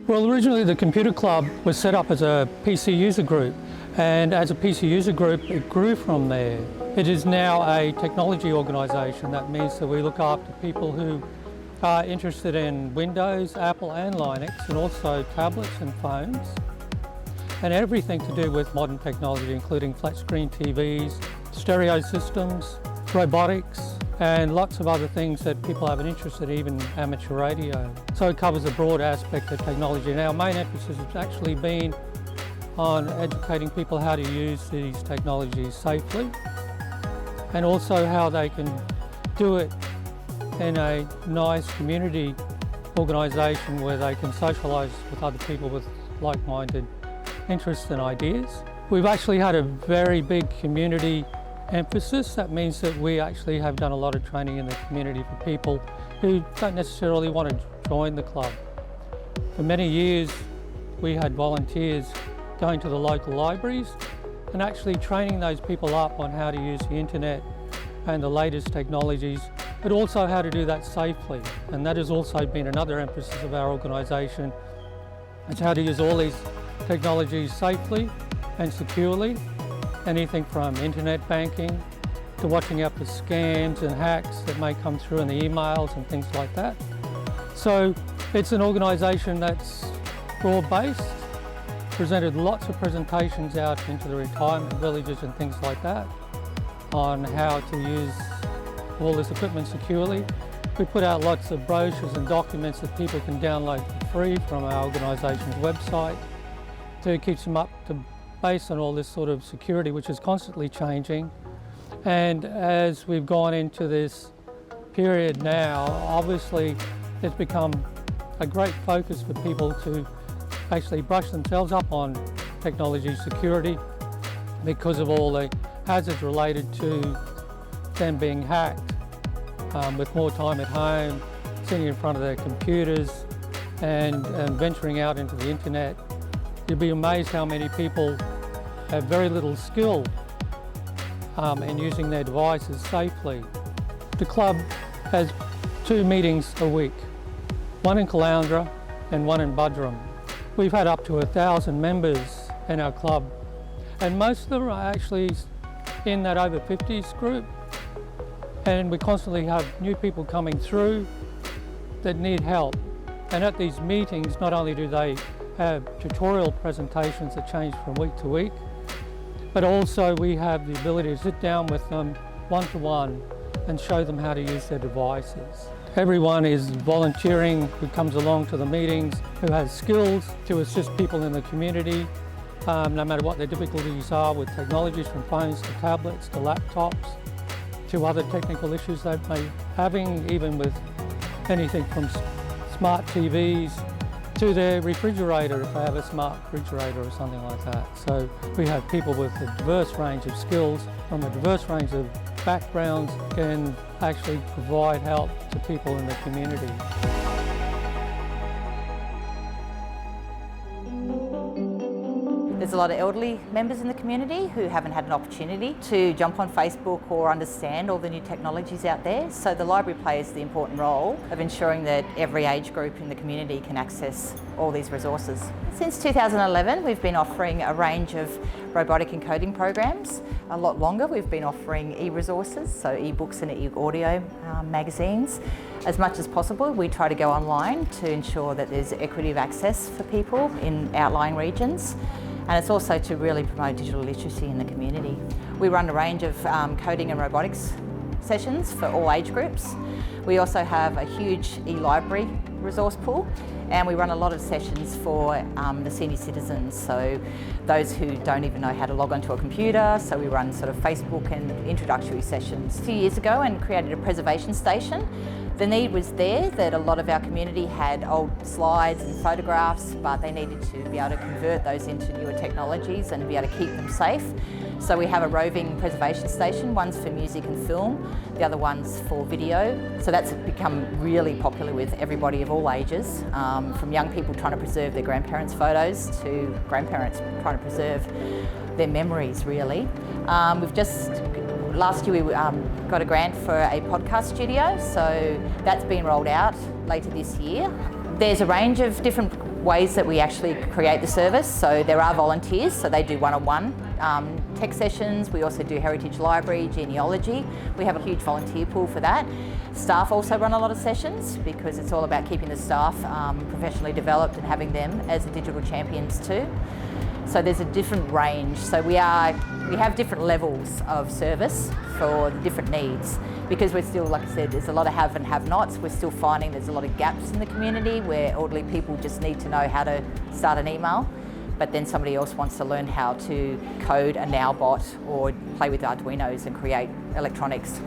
Well, originally the computer club was set up as a PC user group, and as a PC user group it grew from there. It is now a technology organisation. That means that we look after people who are interested in Windows, Apple and Linux, and also tablets and phones, and everything to do with modern technology, including flat screen TVs, stereo systems, robotics, and lots of other things that people have an interest in, even amateur radio. So it covers a broad aspect of technology. And our main emphasis has actually been on educating people how to use these technologies safely, and also how they can do it in a nice community organisation where they can socialise with other people with like-minded interests and ideas. We've actually had a very big community emphasis. That means that we actually have done a lot of training in the community for people who don't necessarily want to join the club. For many years we had volunteers going to the local libraries and actually training those people up on how to use the internet and the latest technologies, but also how to do that safely. And that has also been another emphasis of our organisation, is how to use all these technologies safely and securely. Anything from internet banking to watching out for scams and hacks that may come through in the emails and things like that. So it's an organisation that's broad-based, presented lots of presentations out into the retirement villages and things like that on how to use all this equipment securely. We put out lots of brochures and documents that people can download for free from our organisation's website to keep them up to based on all this sort of security, which is constantly changing. And as we've gone into this period now, obviously it's become a great focus for people to actually brush themselves up on technology security because of all the hazards related to them being hacked, with more time at home, sitting in front of their computers and venturing out into the internet. You'd be amazed how many people have very little skill in using their devices safely. The club has 2 meetings a week, one in Caloundra and one in Buderim. We've had up to 1,000 members in our club, and most of them are actually in that over 50s group, and we constantly have new people coming through that need help. And at these meetings, not only do they have tutorial presentations that change from week to week, but also we have the ability to sit down with them one-to-one and show them how to use their devices. Everyone is volunteering who comes along to the meetings, who has skills to assist people in the community, no matter what their difficulties are with technologies, from phones to tablets to laptops to other technical issues they may be having, even with anything from smart TVs to their refrigerator, if they have a smart refrigerator or something like that. So we have people with a diverse range of skills from a diverse range of backgrounds can actually provide help to people in the community. There's a lot of elderly members in the community who haven't had an opportunity to jump on Facebook or understand all the new technologies out there. So the library plays the important role of ensuring that every age group in the community can access all these resources. Since 2011, we've been offering a range of robotic encoding programs. A lot longer, we've been offering e-resources, so e-books and e-audio magazines. As much as possible, we try to go online to ensure that there's equity of access for people in outlying regions. And it's also to really promote digital literacy in the community. We run a range of coding and robotics sessions for all age groups. We also have a huge e-library resource pool, and we run a lot of sessions for the senior citizens, so those who don't even know how to log onto a computer. So we run sort of Facebook and introductory sessions. A few years ago, and created a preservation station. The need was there that a lot of our community had old slides and photographs, but they needed to be able to convert those into newer technologies and be able to keep them safe. So we have a roving preservation station. One's for music and film, the other one's for video. So that's become really popular with everybody of all ages, from young people trying to preserve their grandparents' photos to grandparents trying to preserve their memories, really. Last year we got a grant for a podcast studio, so that's been rolled out later this year. There's a range of different ways that we actually create the service. So there are volunteers, so they do one-on-one tech sessions. We also do heritage library, genealogy. We have a huge volunteer pool for that. Staff also run a lot of sessions because it's all about keeping the staff professionally developed and having them as the digital champions too. So there's a different range. So we have different levels of service for the different needs, because we're still, like I said, there's a lot of have and have-nots. We're still finding there's a lot of gaps in the community where elderly people just need to know how to start an email, but then somebody else wants to learn how to code a Now bot or play with Arduinos and create electronics.